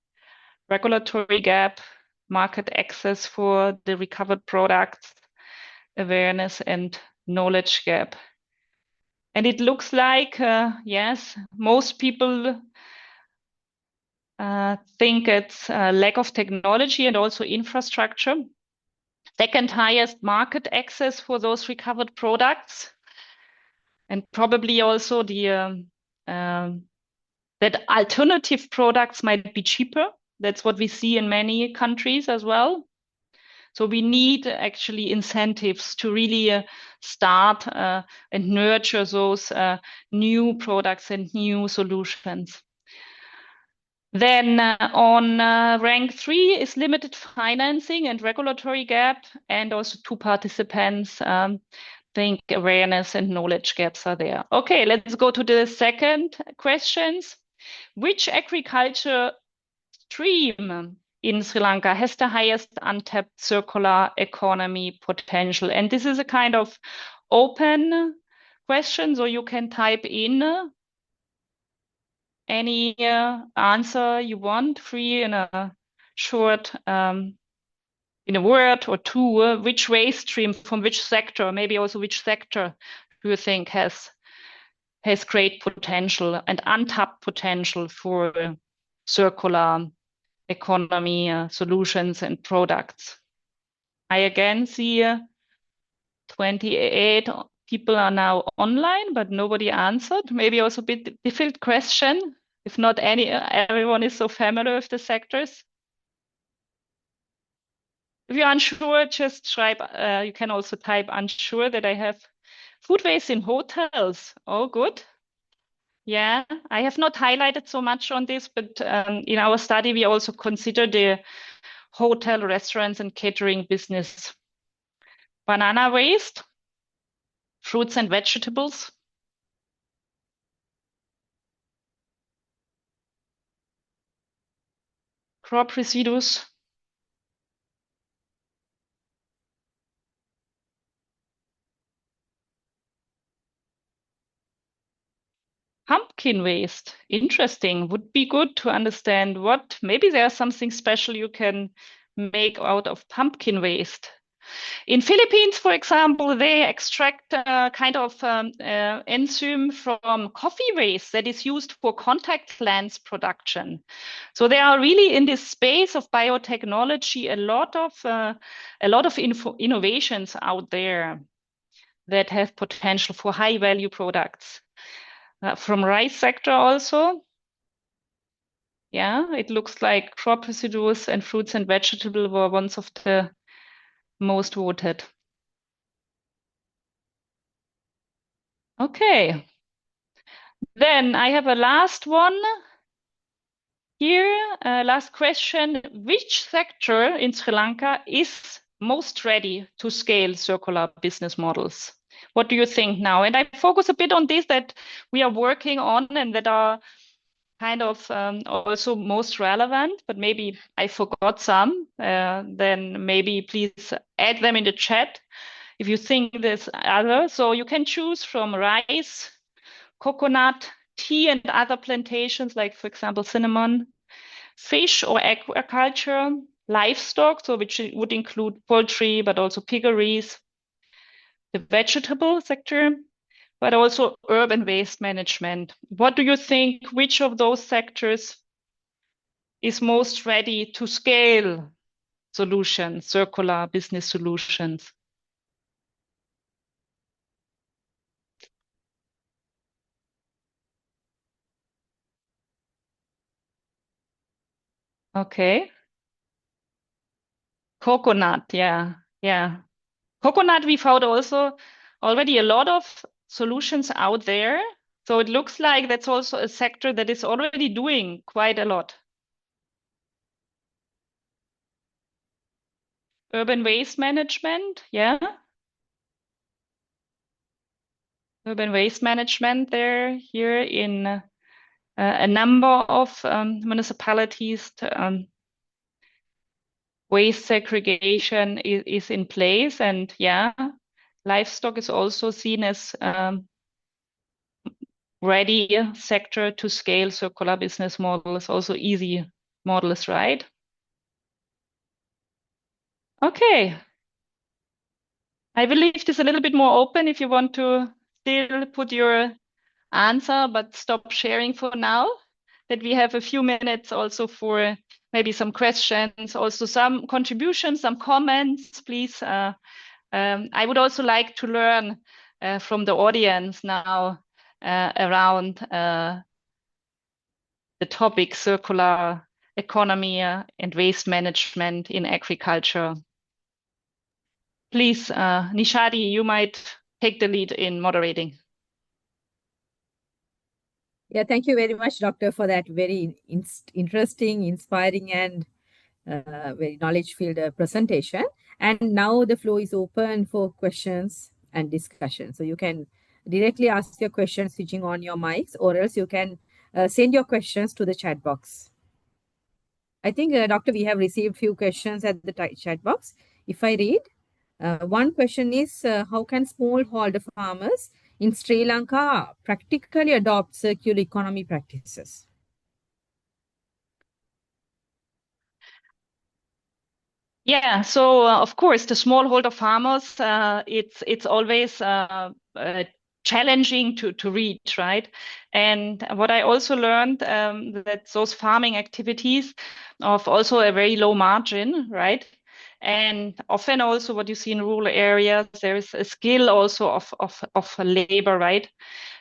regulatory gap, market access for the recovered products, awareness and knowledge gap. And it looks like, yes, most people think it's lack of technology and also infrastructure. Second highest market access for those recovered products. And probably also that alternative products might be cheaper. That's what we see in many countries as well. So we need actually incentives to really start and nurture those new products and new solutions. Then on rank 3 is limited financing and regulatory gap, and also two participants think awareness and knowledge gaps are there. Okay, let's go to the second questions. Which agriculture stream in Sri Lanka has the highest untapped circular economy potential? And this is a kind of open question, so you can type in any answer you want, free in a short, in a word or two, which waste stream from which sector, maybe also which sector do you think has great potential and untapped potential for circular economy solutions and products? I again see 28 people are now online, but nobody answered. Maybe also a bit difficult question. If not everyone is so familiar with the sectors. If you're unsure, just type, you can also type unsure that I have food waste in hotels. Oh, good. Yeah, I have not highlighted so much on this, but in our study, we also consider the hotel, restaurants, and catering business. Banana waste, fruits and vegetables, crop residues, pumpkin waste. Interesting. Would be good to understand what, maybe there's something special you can make out of pumpkin waste. In Philippines, for example, they extract a kind of enzyme from coffee waste that is used for contact lens production. So they are really in this space of biotechnology, a lot of innovations out there that have potential for high value products. From rice sector also. Yeah, it looks like crop residues and fruits and vegetables were ones of the most voted. Okay. Then I have a last one here. Last question. Which sector in Sri Lanka is most ready to scale circular business models? What do you think now? And I focus a bit on this that we are working on and that are kind of also most relevant, but maybe I forgot some. Then maybe please add them in the chat if you think there's other. So you can choose from rice, coconut, tea, and other plantations, like for example, cinnamon, fish or agriculture, livestock, so which would include poultry, but also piggeries, the vegetable sector, but also urban waste management. What do you think, which of those sectors is most ready to scale solutions, circular business solutions? Okay. Coconut, yeah. Coconut, we found also already a lot of solutions out there? So it looks like that's also a sector that is already doing quite a lot. Urban waste management, yeah. Urban waste management there, here in a number of municipalities. Waste segregation is in place, and yeah, livestock is also seen as ready sector to scale circular business models, also easy models, right? Okay. I will leave this a little bit more open if you want to still put your answer, but stop sharing for now, that we have a few minutes also for maybe some questions, also some contributions, some comments, please. I would also like to learn from the audience now around the topic circular economy and waste management in agriculture. Please, Nishadi, you might take the lead in moderating. Yeah, thank you very much, Doctor, for that very interesting, inspiring, and very knowledge-filled presentation. And now the floor is open for questions and discussion. So you can directly ask your questions switching on your mics, or else you can send your questions to the chat box. I think, Doctor, we have received few questions at the chat box. If I read, one question is, how can smallholder farmers in Sri Lanka practically adopt circular economy practices? Yeah, so of course, the smallholder farmers, it's always challenging to reach, right? And what I also learned that those farming activities of also a very low margin, right? And often also what you see in rural areas, there is a skill also of labor, right?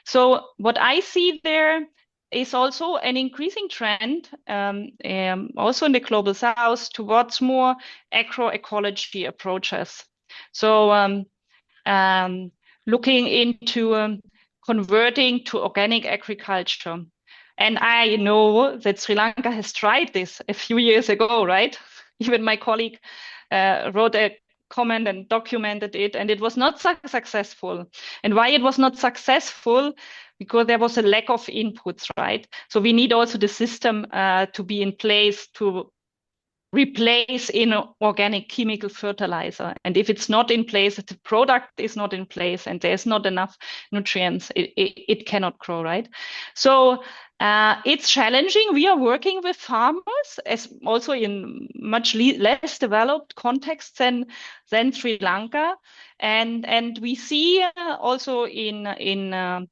So what I see there is also an increasing trend, also in the global south, towards more agroecology approaches. So looking into converting to organic agriculture. And I know that Sri Lanka has tried this a few years ago, right? Even my colleague wrote a comment and documented it, and it was not successful. And why it was not successful? Because there was a lack of inputs, right? So we need also the system to be in place to replace in organic chemical fertilizer. And if it's not in place, if the product is not in place and there's not enough nutrients, it cannot grow, right? So it's challenging. We are working with farmers, as also in much less developed contexts than Sri Lanka, and we see also in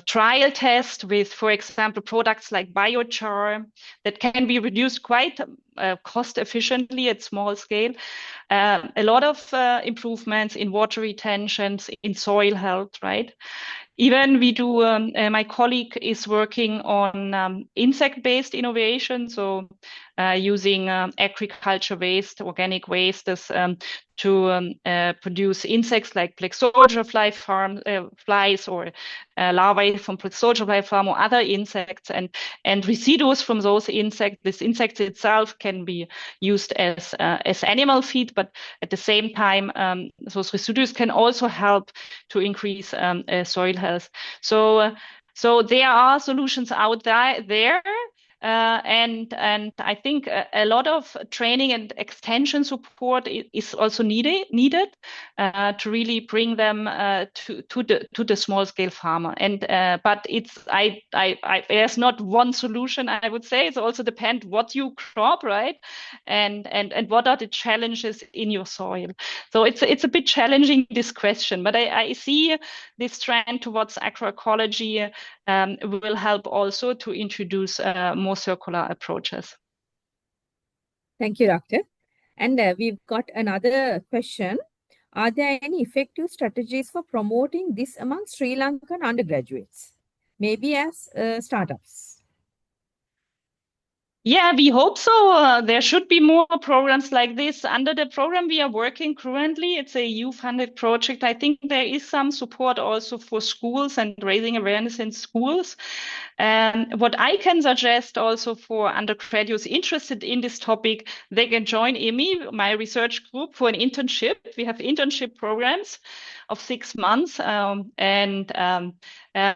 trial test with, for example, products like biochar that can be reduced quite cost efficiently at small scale. A lot of improvements in water retentions, in soil health, right? Even we do, my colleague is working on insect-based innovation, so using agriculture waste, organic waste to produce insects like black soldier fly flies or larvae from black soldier fly farm or other insects, and residues from those insects. This insect itself can be used as animal feed, but at the same time, those residues can also help to increase soil health. So there are solutions out there. And I think a lot of training and extension support is also needed to really bring them to the small scale farmer. And but there's not one solution. I would say it also depends what you crop, right? And what are the challenges in your soil. So it's a bit challenging, this question, but I see this trend towards agroecology will help also to introduce more circular approaches. Thank you, Doctor. And we've got another question. Are there any effective strategies for promoting this among Sri Lankan undergraduates, maybe as startups? Yeah, we hope so. There should be more programs like this. Under the program we are working currently, it's a EU-funded project. I think there is some support also for schools and raising awareness in schools. What I can suggest also for undergraduates interested in this topic, they can join IMI, my research group, for an internship. We have internship programs of 6 months,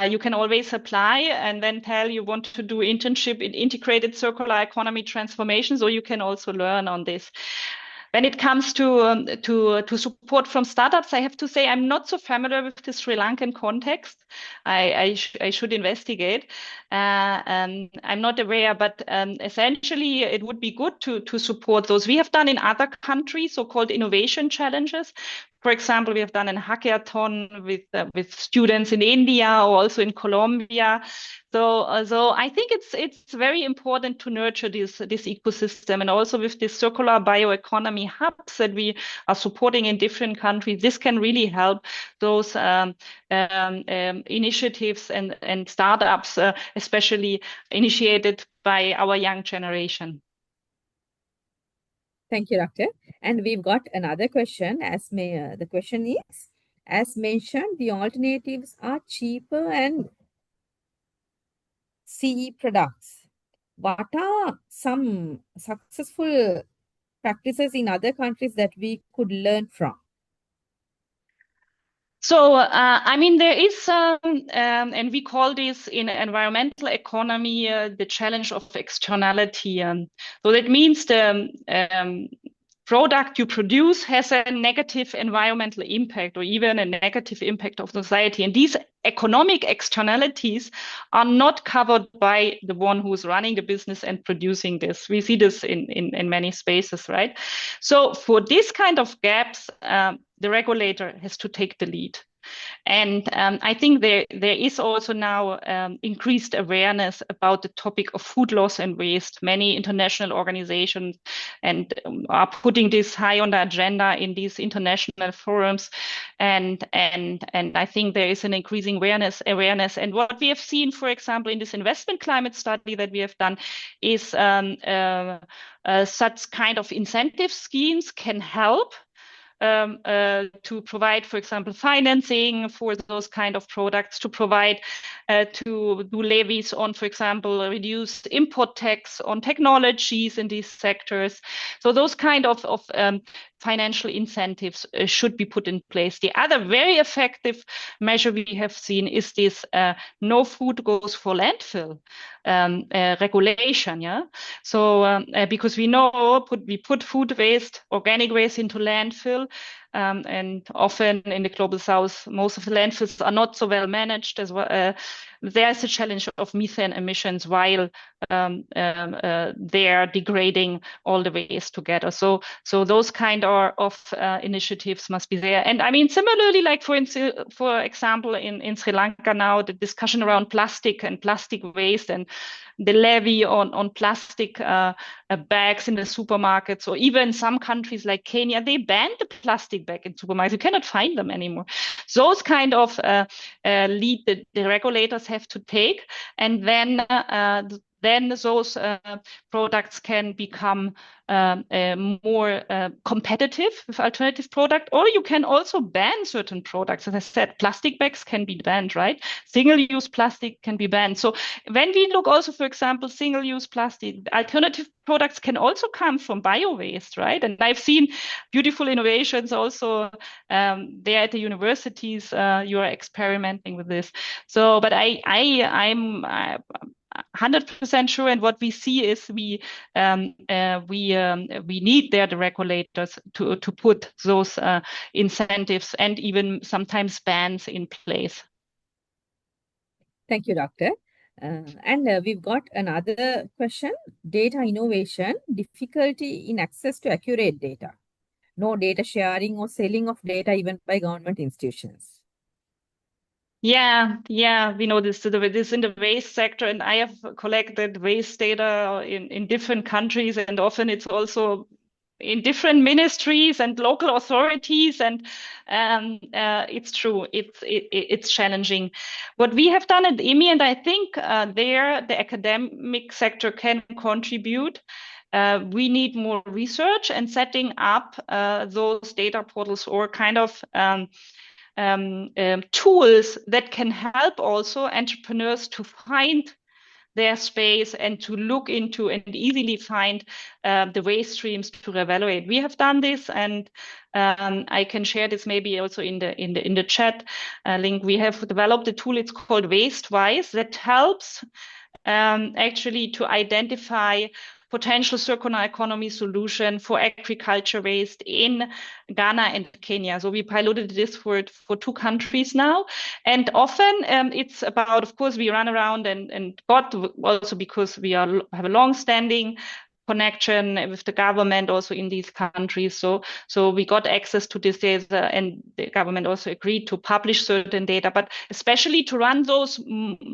you can always apply and then tell you want to do internship in integrated circular economy transformation. So you can also learn on this. When it comes to support from startups, I have to say I'm not so familiar with the Sri Lankan context. I should investigate. I'm not aware, but essentially it would be good to support those. We have done in other countries so-called innovation challenges. For example, we have done a hackathon with students in India or also in Colombia. So I think it's very important to nurture this ecosystem, and also with the circular bioeconomy hubs that we are supporting in different countries. This can really help those initiatives and startups, especially initiated by our young generation. Thank you, Doctor. And we've got another question. The question is, as mentioned, the alternatives are cheaper and CE products. What are some successful practices in other countries that we could learn from? So, I mean, there is, and we call this in environmental economy the challenge of externality. So that means the product you produce has a negative environmental impact or even a negative impact of society. And these economic externalities are not covered by the one who's running the business and producing this. We see this in many spaces, right? So for this kind of gaps, the regulator has to take the lead. And I think there is also now increased awareness about the topic of food loss and waste. Many international organizations are putting this high on the agenda in these international forums, and I think there is an increasing awareness. And what we have seen, for example, in this investment climate study that we have done, is such kind of incentive schemes can help to provide, for example, financing for those kind of products, to provide to do levies on, for example, reduced import tax on technologies in these sectors. So those kind of financial incentives should be put in place. The other very effective measure we have seen is this no food goes for landfill regulation. Yeah. So because we know we put food waste, organic waste into landfill, and often in the global south, most of the landfills are not so well managed as well. There's a challenge of methane emissions while they are degrading all the waste together. So those kind of initiatives must be there. And I mean, similarly, like for example, in Sri Lanka now, the discussion around plastic and plastic waste and the levy on plastic bags in the supermarkets, or even some countries like Kenya, they banned the plastic bag in supermarkets. You cannot find them anymore. Those kind of lead the regulators have to take, and then those products can become more competitive with alternative product, or you can also ban certain products. As I said, plastic bags can be banned, right? Single-use plastic can be banned. So when we look also, for example, single-use plastic, alternative products can also come from bio-waste, right? And I've seen beautiful innovations also there at the universities. You are experimenting with this. So, but I'm 100% sure, and what we see is we need there the regulators to put those incentives and even sometimes bans in place. Thank you, Doctor. And we've got another question. Data innovation, difficulty in access to accurate data. No data sharing or selling of data even by government institutions. Yeah, we know this in the waste sector, and I have collected waste data in different countries, and often it's also in different ministries and local authorities, and it's true, it's challenging. What we have done at IMI, and I think there the academic sector can contribute. We need more research and setting up those data portals or kind of tools that can help also entrepreneurs to find their space and to look into and easily find the waste streams to evaluate. We have done this, and I can share this maybe also in the chat link. We have developed a tool. It's called WasteWise, that helps actually to identify potential circular economy solution for agriculture waste in Ghana and Kenya. So we piloted this for 2 countries now. And often it's about, of course, we run around and got also because we have a long standing connection with the government also in these countries. So we got access to this data, and the government also agreed to publish certain data, but especially to run those,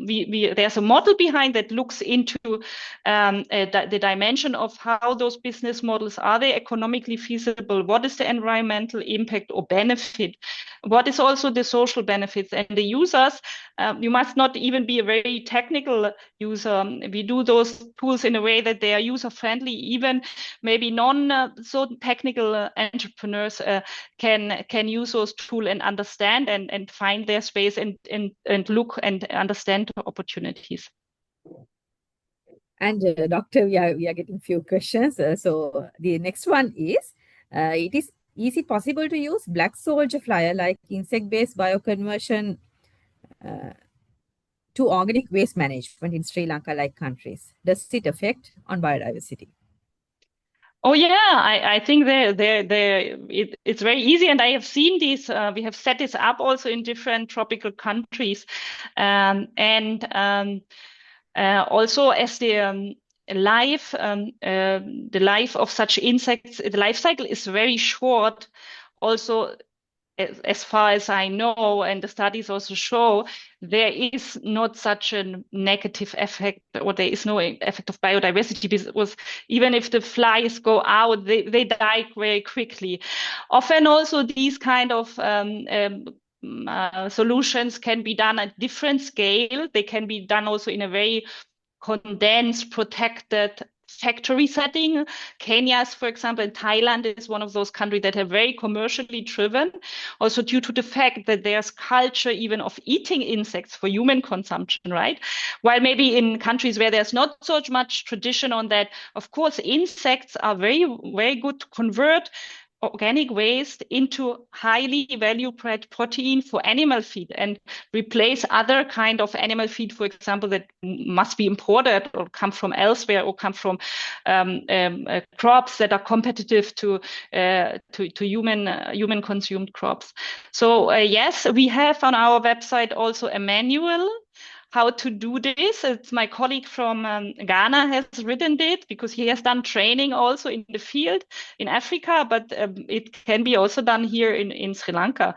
there's a model behind that looks into the dimension of how those business models, are they economically feasible? What is the environmental impact or benefit? What is also the social benefits? And the users, you must not even be a very technical user. We do those tools in a way that they are user friendly. Even maybe non so technical entrepreneurs can use those tools and understand and find their space and look and understand opportunities. And Doctor, we are getting few questions. So the next one is, is it possible to use black soldier flyer like insect-based bioconversion to organic waste management in Sri Lanka like countries? Does it affect on biodiversity? Oh yeah, I think it's very easy, and I have seen these. We have set this up also in different tropical countries, and also as the life of such insects, the life cycle is very short. Also, as far as I know, and the studies also show, there is not such a negative effect, or there is no effect of biodiversity, because even if the flies go out, they die very quickly. Often also these kind of solutions can be done at different scale. They can be done also in a very condensed, protected factory setting. Kenya, for example, and Thailand is one of those countries that are very commercially driven, also due to the fact that there's culture even of eating insects for human consumption, right? While maybe in countries where there's not so much tradition on that, of course, insects are very, very good to convert organic waste into highly valued protein for animal feed and replace other kind of animal feed, for example, that must be imported or come from elsewhere or come from crops that are competitive to human consumed crops. So yes, we have on our website also a manual how to do this. It's my colleague from Ghana has written it, because he has done training also in the field in Africa, but it can be also done here in Sri Lanka.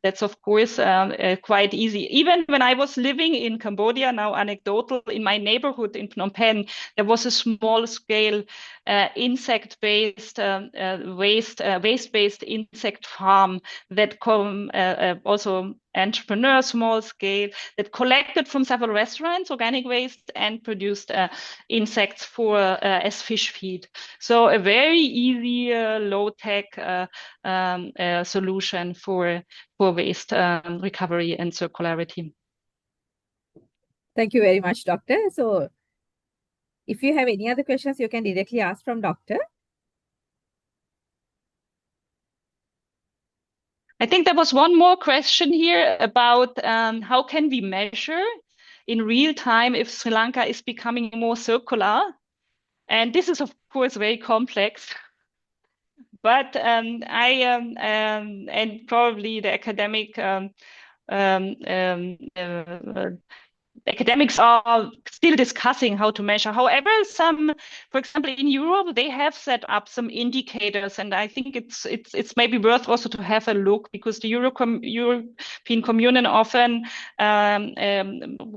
That's of course quite easy. Even when I was living in Cambodia, now anecdotal, in my neighborhood in Phnom Penh, there was a small scale insect-based waste-based insect farm that also entrepreneur small scale that collected from several restaurants organic waste and produced insects for as fish feed. So a very easy low tech solution for waste recovery and circularity. Thank you very much, Doctor. So if you have any other questions, you can directly ask from Doctor. I think there was one more question here about how can we measure in real time if Sri Lanka is becoming more circular? And this is, of course, very complex. But and probably the academic academics are still discussing how to measure. However, for example, in Europe, they have set up some indicators, and I think it's maybe worth also to have a look, because the European Communion often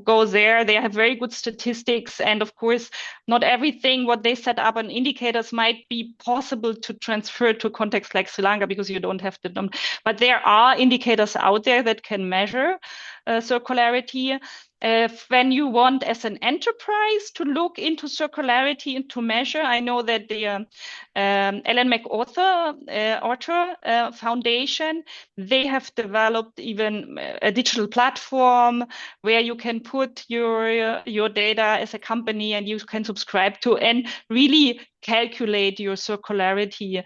goes there. They have very good statistics, and of course, not everything what they set up on indicators might be possible to transfer to a context like Sri Lanka, because you don't have the but there are indicators out there that can measure circularity. When you want as an enterprise to look into circularity and to measure, I know that the Ellen MacArthur Foundation, they have developed even a digital platform where you can put your data as a company, and you can subscribe to and really calculate your circularity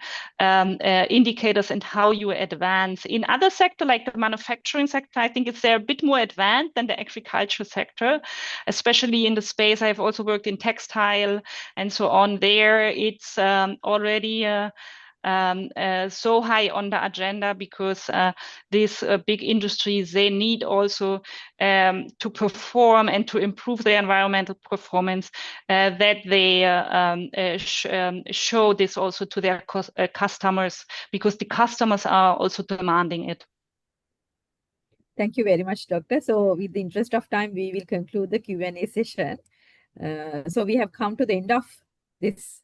indicators and how you advance. In other sector, like the manufacturing sector, I think they're a bit more advanced than the agriculture sector, especially in the space. I've also worked in textile and so on. There, it's already so high on the agenda, because these big industries, they need also to perform and to improve their environmental performance, that they show this also to their customers, because the customers are also demanding it. Thank you very much, Doctor. So with the interest of time, we will conclude the Q&A session. So we have come to the end of this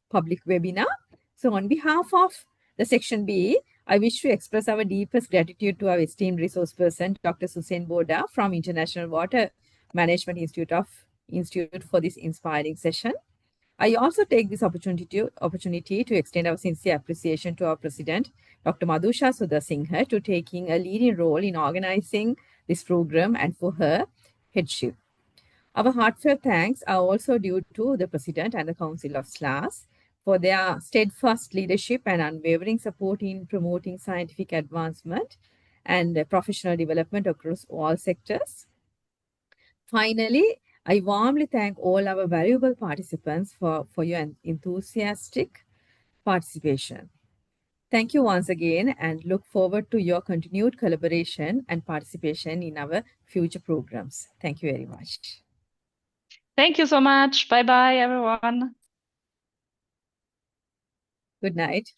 public webinar. So on behalf of the Section B, I wish to express our deepest gratitude to our esteemed resource person, Dr. Susane Boadrch from International Water Management Institute for this inspiring session. I also take this opportunity to extend our sincere appreciation to our President, Dr. Madhusha Sudhasinghe, to taking a leading role in organizing this program and for her headship. Our heartfelt thanks are also due to the President and the Council of SLAS for their steadfast leadership and unwavering support in promoting scientific advancement and professional development across all sectors. Finally, I warmly thank all our valuable participants for your enthusiastic participation. Thank you once again, and look forward to your continued collaboration and participation in our future programs. Thank you very much. Thank you so much. Bye-bye, everyone. Good night.